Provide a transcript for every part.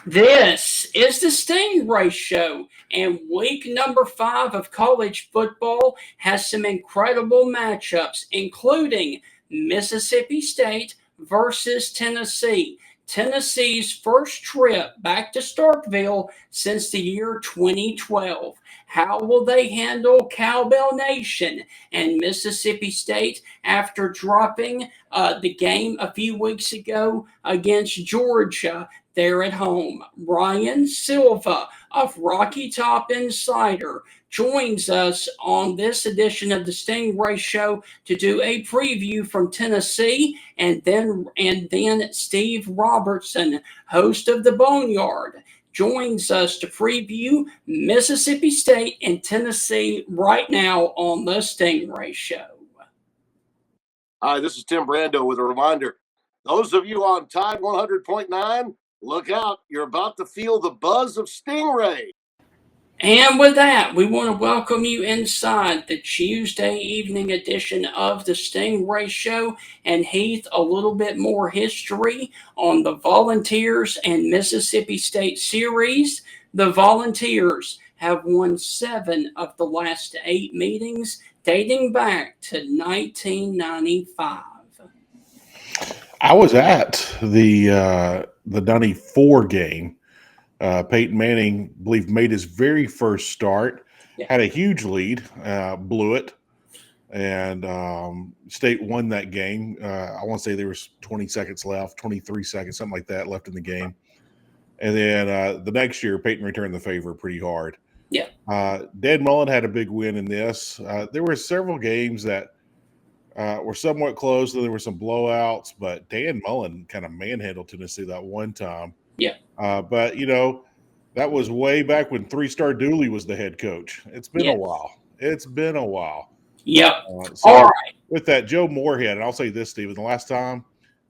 This is the Stingray Show, and week number 5 of college football has some incredible matchups, including Mississippi State versus Tennessee. Tennessee's first trip back to Starkville since the year 2012. How will they handle Cowbell Nation and Mississippi State after dropping the game a few weeks ago against Georgia? There at home. Ryan Silva of Rocky Top Insider joins us on this edition of the Stingray Show to do a preview from Tennessee, and then Steve Robertson, host of the Boneyard, joins us to preview Mississippi State and Tennessee right now on the Stingray Show. Hi, this is Tim Brando with a reminder. Those of you on Tide 100.9, look out, you're about to feel the buzz of Stingray. And with that, we want to welcome you inside the Tuesday evening edition of the Stingray Show. And Heath, a little bit more history on the Volunteers and Mississippi State series. The Volunteers have won 7 of the last 8 meetings dating back to 1995. I was at the 94 game. Peyton Manning, I believe, made his very first start, had a huge lead, blew it, and State won that game. I want to say there was 20 seconds left, 23 seconds, something like that left in the game. And then the next year, Peyton returned the favor pretty hard. Yeah. Dan Mullen had a big win in this. There were several games that were somewhat close. There were some blowouts, but Dan Mullen kind of manhandled Tennessee that one time. Yeah. But, that was way back when 3-star Dooley was the head coach. It's been a while. It's been a while. Yep. So all right. With that, Joe Moorhead, and I'll say this, Stephen, the last time,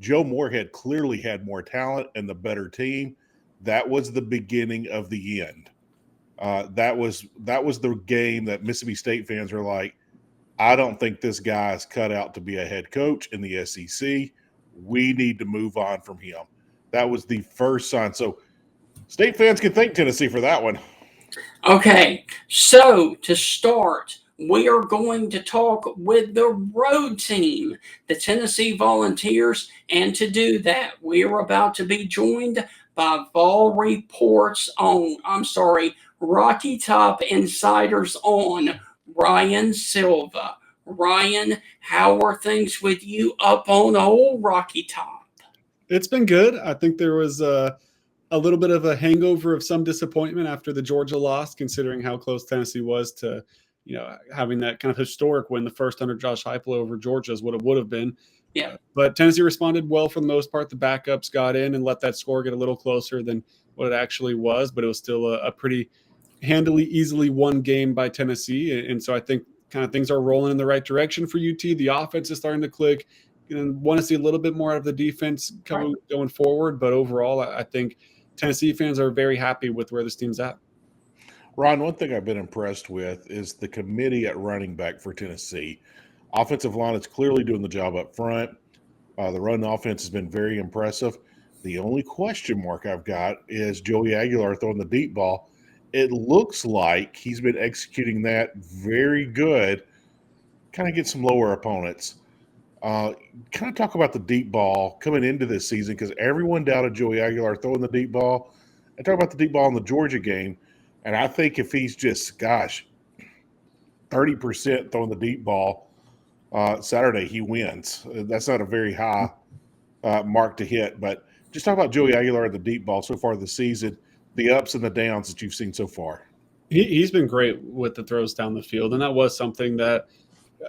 Joe Moorhead clearly had more talent and the better team. That was the beginning of the end. That was the game that Mississippi State fans were like, I don't think this guy is cut out to be a head coach in the SEC. We need to move on from him. That was the first sign. So State fans can thank Tennessee for that one. Okay, so to start, we are going to talk with the road team, the Tennessee Volunteers, and to do that, we are about to be joined by Rocky Top Insider's own Ryan Silva. Ryan, how are things with you up on old Rocky Top? It's been good. I think there was a little bit of a hangover of some disappointment after the Georgia loss, considering how close Tennessee was to, having that kind of historic win, the first under Josh Heupel over Georgia is what it would have been. Yeah. But Tennessee responded well for the most part. The backups got in and let that score get a little closer than what it actually was, but it was still a pretty handily, easily won game by Tennessee. And so I think kind of things are rolling in the right direction for UT. The offense is starting to click. And want to see a little bit more out of the defense going forward. But overall, I think Tennessee fans are very happy with where this team's at. Ron, one thing I've been impressed with is the committee at running back for Tennessee. Offensive line is clearly doing the job up front. The run offense has been very impressive. The only question mark I've got is Joey Aguilar throwing the deep ball. It looks like he's been executing that very good, kind of get some lower opponents. Kind of talk about the deep ball coming into this season, because everyone doubted Joey Aguilar throwing the deep ball. And talk about the deep ball in the Georgia game. And I think if he's just, 30% throwing the deep ball Saturday, he wins. That's not a very high mark to hit. But just talk about Joey Aguilar and the deep ball so far this season, the ups and the downs that you've seen so far. He's been great with the throws down the field. And that was something that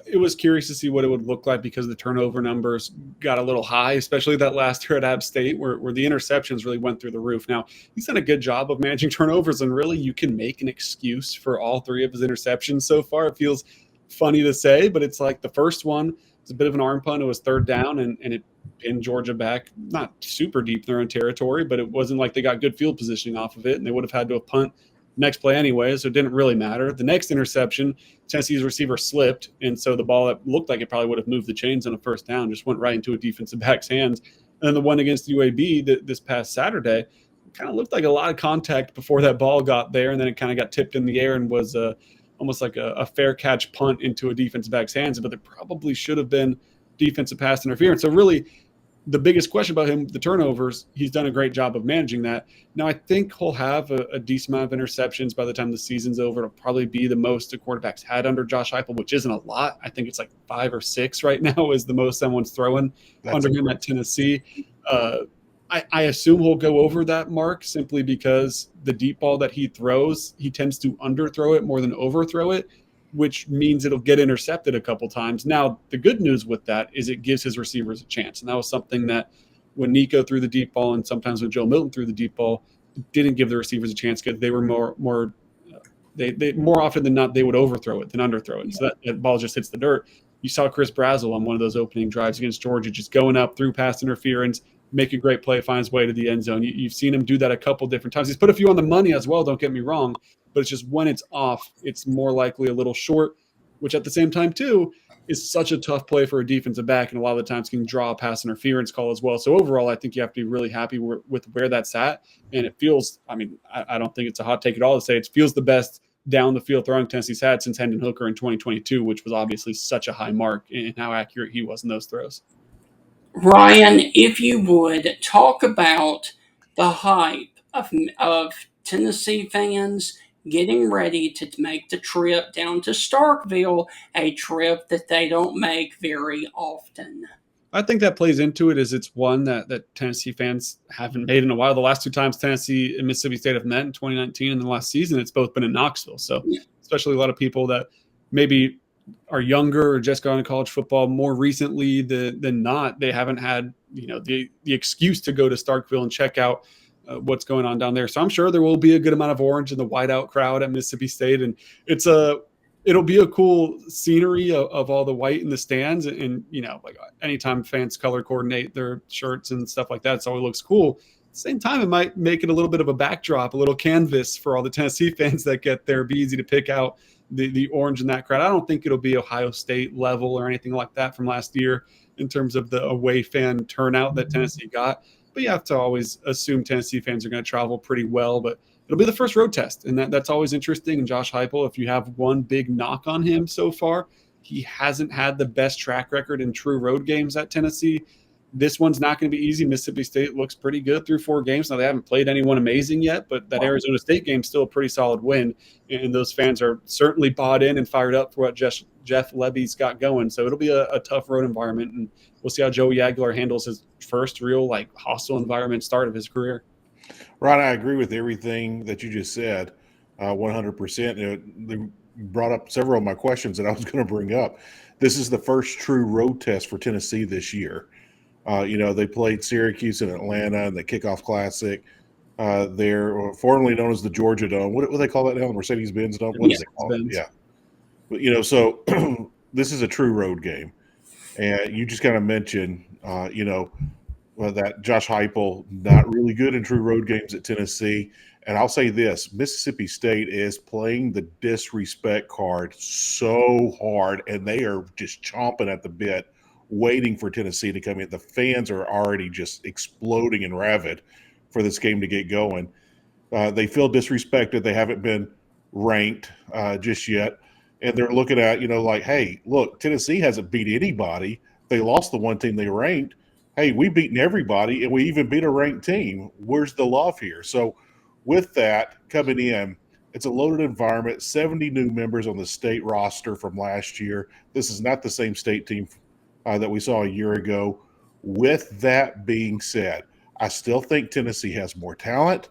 it was curious to see what it would look like, because the turnover numbers got a little high, especially that last year at App State where the interceptions really went through the roof. Now, he's done a good job of managing turnovers, and really you can make an excuse for all 3 of his interceptions so far. It feels funny to say, but it's like the first one was a bit of an arm punt. It was 3rd down, and it pinned Georgia back, not super deep in their own territory, but it wasn't like they got good field positioning off of it, and they would have had to have punt next play anyway, so it didn't really matter. The next interception, Tennessee's receiver slipped, and so the ball that looked like it probably would have moved the chains on a 1st down just went right into a defensive back's hands. And then the one against UAB this past Saturday, kind of looked like a lot of contact before that ball got there, and then it kind of got tipped in the air and was almost like a fair catch punt into a defensive back's hands, but there probably should have been defensive pass interference. So really, the biggest question about him, the turnovers, he's done a great job of managing that. Now, I think he'll have a decent amount of interceptions by the time the season's over. It'll probably be the most the quarterbacks had under Josh Heupel, which isn't a lot. I think it's like 5 or 6 right now is the most someone's throwing under him at Tennessee. I assume he'll go over that mark simply because the deep ball that he throws, he tends to underthrow it more than overthrow it, which means it'll get intercepted a couple times. Now, the good news with that is it gives his receivers a chance. And that was something that when Nico threw the deep ball and sometimes when Joe Milton threw the deep ball, didn't give the receivers a chance because they were more often than not, they would overthrow it than underthrow it. So that ball just hits the dirt. You saw Chris Brazzell on one of those opening drives against Georgia, just going up through pass interference, make a great play, finds way to the end zone. You've seen him do that a couple different times. He's put a few on the money as well, don't get me wrong, but it's just when it's off, it's more likely a little short, which at the same time, too, is such a tough play for a defensive back, and a lot of the times can draw a pass interference call as well. So overall, I think you have to be really happy with where that's at, and it feels, I don't think it's a hot take at all to say it feels the best down the field throwing Tennessee's had since Hendon Hooker in 2022, which was obviously such a high mark in how accurate he was in those throws. Ryan, if you would, talk about the hype of Tennessee fans getting ready to make the trip down to Starkville, a trip that they don't make very often. I think that plays into it as it's one that Tennessee fans haven't made in a while. The last 2 times Tennessee and Mississippi State have met in 2019 and the last season, it's both been in Knoxville. So especially a lot of people that maybe are younger or just got into college football more recently than not, they haven't had the excuse to go to Starkville and check out what's going on down there. So I'm sure there will be a good amount of orange in the whiteout crowd at Mississippi State, and it'll be a cool scenery of all the white in the stands. And like anytime fans color coordinate their shirts and stuff like that, it always looks cool. At the same time, it might make it a little bit of a backdrop, a little canvas for all the Tennessee fans that get there. It'd be easy to pick out the orange in that crowd. I don't think it'll be Ohio State level or anything like that from last year in terms of the away fan turnout that Tennessee got. But you have to always assume Tennessee fans are going to travel pretty well. But it'll be the first road test, and that's always interesting. And Josh Heupel, if you have one big knock on him so far, he hasn't had the best track record in true road games at Tennessee. This one's not going to be easy. Mississippi State looks pretty good through 4 games. Now, they haven't played anyone amazing yet, but that Arizona State game's still a pretty solid win. And those fans are certainly bought in and fired up for what Jeff Lebby's got going. So it'll be a tough road environment, and we'll see how Joey Aguilar handles his first real hostile environment start of his career. Ron, I agree with everything that you just said, 100%. You brought up several of my questions that I was going to bring up. This is the first true road test for Tennessee this year. They played Syracuse and Atlanta in the Kickoff Classic. They're formerly known as the Georgia Dome. What do they call that now? The Mercedes-Benz Dome? What is it called? Yeah. But, so this is a true road game. And you just kind of mentioned, that Josh Heupel, not really good in true road games at Tennessee. And I'll say this, Mississippi State is playing the disrespect card so hard, and they are just chomping at the bit, waiting for Tennessee to come in. The fans are already just exploding and rabid for this game to get going. They feel disrespected. They haven't been ranked just yet. And they're looking at, hey, look, Tennessee hasn't beat anybody. They lost the one team they ranked. Hey, we've beaten everybody, and we even beat a ranked team. Where's the love here? So with that coming in, it's a loaded environment, 70 new members on the state roster from last year. This is not the same state team that we saw a year ago. With that being said, I still think Tennessee has more talent.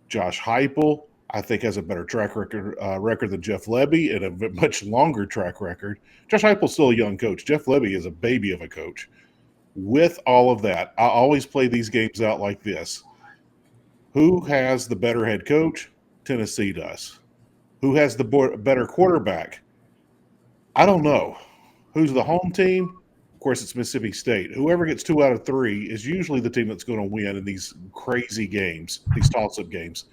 Josh Heupel, I think, has a better track record than Jeff Lebby, and a much longer track record. Josh Heupel's still a young coach. Jeff Lebby is a baby of a coach. With all of that, I always play these games out like this. Who has the better head coach? Tennessee does. Who has the better quarterback? I don't know. Who's the home team? Of course, it's Mississippi State. Whoever gets 2 out of 3 is usually the team that's going to win in these crazy games, these toss-up games.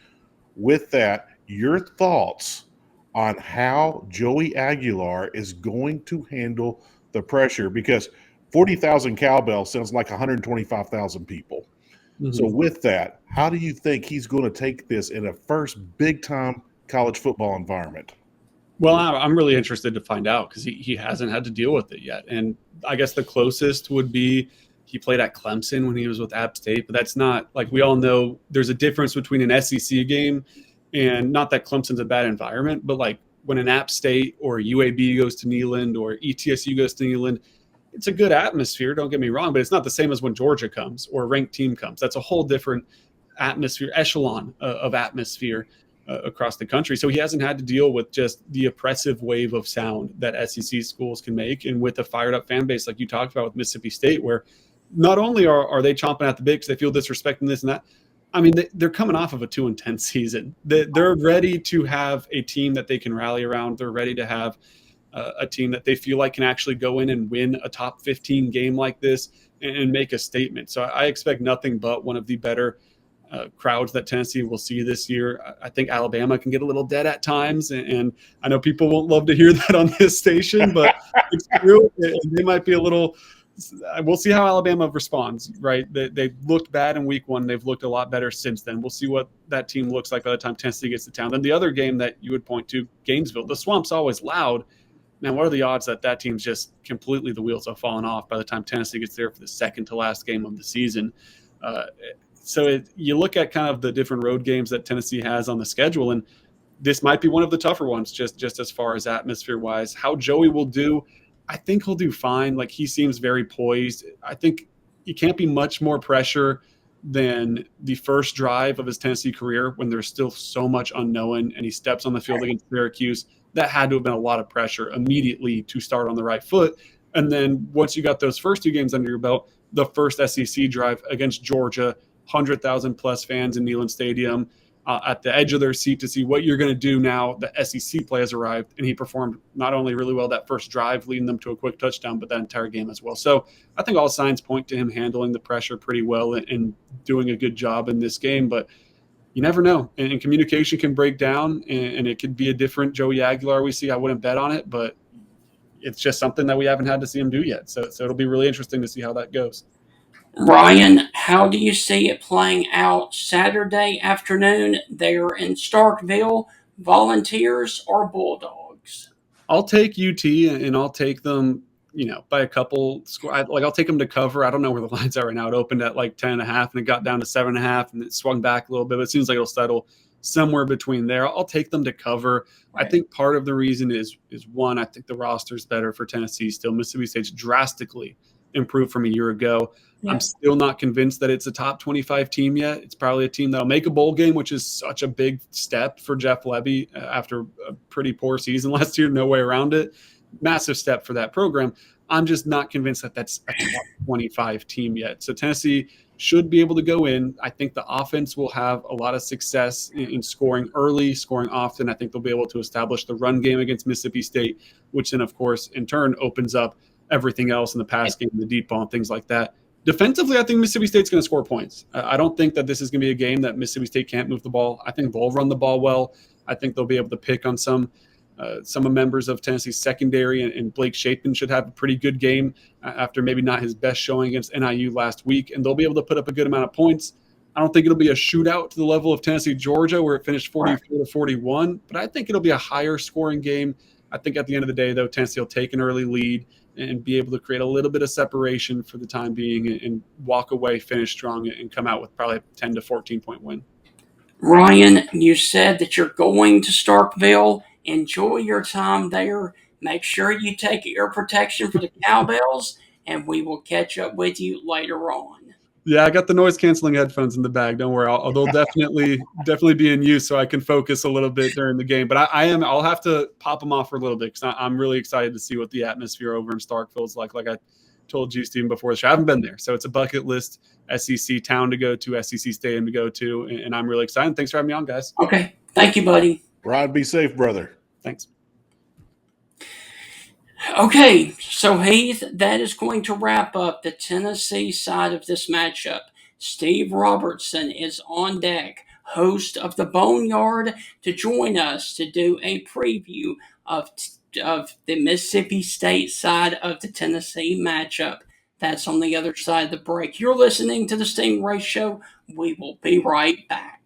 With that, your thoughts on how Joey Aguilar is going to handle the pressure, because 40,000 Cowbell sounds like 125,000 people. So with that, how do you think he's going to take this in a first big-time college football environment? Well, I'm really interested to find out because he hasn't had to deal with it yet. And I guess the closest would be he played at Clemson when he was with App State, but that's not, like, we all know there's a difference between an SEC game and, not that Clemson's a bad environment, but like when an App State or UAB goes to Neyland or ETSU goes to Neyland, it's a good atmosphere, don't get me wrong, but it's not the same as when Georgia comes or a ranked team comes. That's a whole different atmosphere, echelon of atmosphere across the country. So he hasn't had to deal with just the oppressive wave of sound that SEC schools can make. And with a fired up fan base like you talked about with Mississippi State, where not only are they chomping at the bit because they feel disrespect and this and that, I mean, they're coming off of a 2-10 season. They're ready to have a team that they can rally around. They're ready to have a team that they feel like can actually go in and win a top 15 game like this and make a statement. So I expect nothing but one of the better crowds that Tennessee will see this year. I think Alabama can get a little dead at times, and I know people won't love to hear that on this station, but it's true. They might be a little. We'll see how Alabama responds, right? They looked bad in week one. They've looked a lot better since then. We'll see what that team looks like by the time Tennessee gets to town. Then the other game that you would point to, Gainesville. The Swamp's always loud. Now, what are the odds that team's just completely, the wheels have fallen off by the time Tennessee gets there for the second to last game of the season? So you look at kind of the different road games that Tennessee has on the schedule, and this might be one of the tougher ones just as far as atmosphere-wise. How Joey will do, I think he'll do fine. Like, he seems very poised. I think he can't be much more pressure than the first drive of his Tennessee career when there's still so much unknown, and he steps on the field against Syracuse. That had to have been a lot of pressure immediately to start on the right foot. And then once you got those first two games under your belt, the first SEC drive against Georgia, 100,000 plus fans in Neyland Stadium, at the edge of their seat to see what you're going to do now. The SEC play has arrived, and he performed not only really well that first drive, leading them to a quick touchdown, but that entire game as well. So I think all signs point to him handling the pressure pretty well and doing a good job in this game. But you never know, and communication can break down, and it could be a different Joey Aguilar we see. I wouldn't bet on it, but it's just something that we haven't had to see him do yet. So it'll be really interesting to see how that goes. Ryan, how do you see it playing out Saturday afternoon there in Starkville? Volunteers or Bulldogs? I'll take UT, and I'll take them, by a couple score. I'll take them to cover. I don't know where the lines are right now. It opened at like 10.5, and it got down to 7.5, and it swung back a little bit. But it seems like it'll settle somewhere between there. I'll take them to cover. Right. I think part of the reason is one, I think the roster's better for Tennessee still. Mississippi State's drastically improved from a year ago. Yeah. I'm still not convinced that it's a top 25 team yet. It's probably a team that'll make a bowl game, which is such a big step for Jeff Lebby after a pretty poor season last year. No way around it. Massive step for that program. I'm just not convinced that that's a top 25 team yet. So Tennessee should be able to go in. I think the offense will have a lot of success in scoring early, scoring often. I think they'll be able to establish the run game against Mississippi State, which then, of course, in turn opens up everything else in the pass game, the deep ball, and things like that. Defensively, I think Mississippi State's going to score points. I don't think that this is going to be a game that Mississippi State can't move the ball. I think they'll run the ball well. I think they'll be able to pick on some members of Tennessee's secondary, and Blake Shapen should have a pretty good game after maybe not his best showing against NIU last week, and they'll be able to put up a good amount of points. I don't think it'll be a shootout to the level of Tennessee-Georgia where it finished 44-41, but I think it'll be a higher scoring game. I think at the end of the day, though, Tennessee will take an early lead and be able to create a little bit of separation for the time being and walk away, finish strong, and come out with probably a 10 to 14-point win. Ryan, you said that you're going to Starkville. Enjoy your time there. Make sure you take ear protection for the Cowbells, and we will catch up with you later on. Yeah, I got the noise canceling headphones in the bag. Don't worry, they'll definitely be in use so I can focus a little bit during the game. But I'll have to pop them off for a little bit because I'm really excited to see what the atmosphere over in Starkville is like. Like I told you, Stephen, before the show, I haven't been there, so it's a bucket list SEC town to go to, SEC stadium to go to, and I'm really excited. Thanks for having me on, guys. Okay, thank you, buddy. Rod, be safe, brother. Thanks. Okay, so Heath, that is going to wrap up the Tennessee side of this matchup. Steve Robertson is on deck, host of the Boneyard, to join us to do a preview of the Mississippi State side of the Tennessee matchup. That's on the other side of the break. You're listening to the Stingray Show. We will be right back.